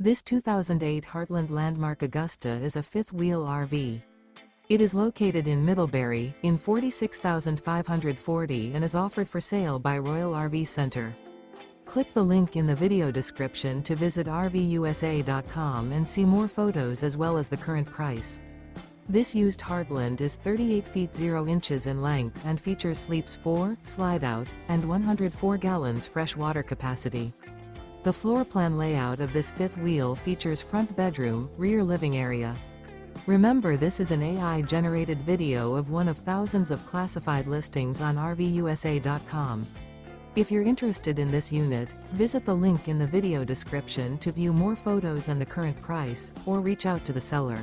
This 2008 Heartland Landmark Augusta is a fifth-wheel RV. It is located in Middlebury, in 46,540 and is offered for sale by Royal RV Center. Click the link in the video description to visit RVUSA.com and see more photos as well as the current price. This used Heartland is 38 feet 0 inches in length and features sleeps 4, slide-out, and 104 gallons fresh water capacity. The floor plan layout of this fifth wheel features front bedroom, rear living area. Remember, this is an AI-generated video of one of thousands of classified listings on RVUSA.com. If you're interested in this unit, visit the link in the video description to view more photos and the current price, or reach out to the seller.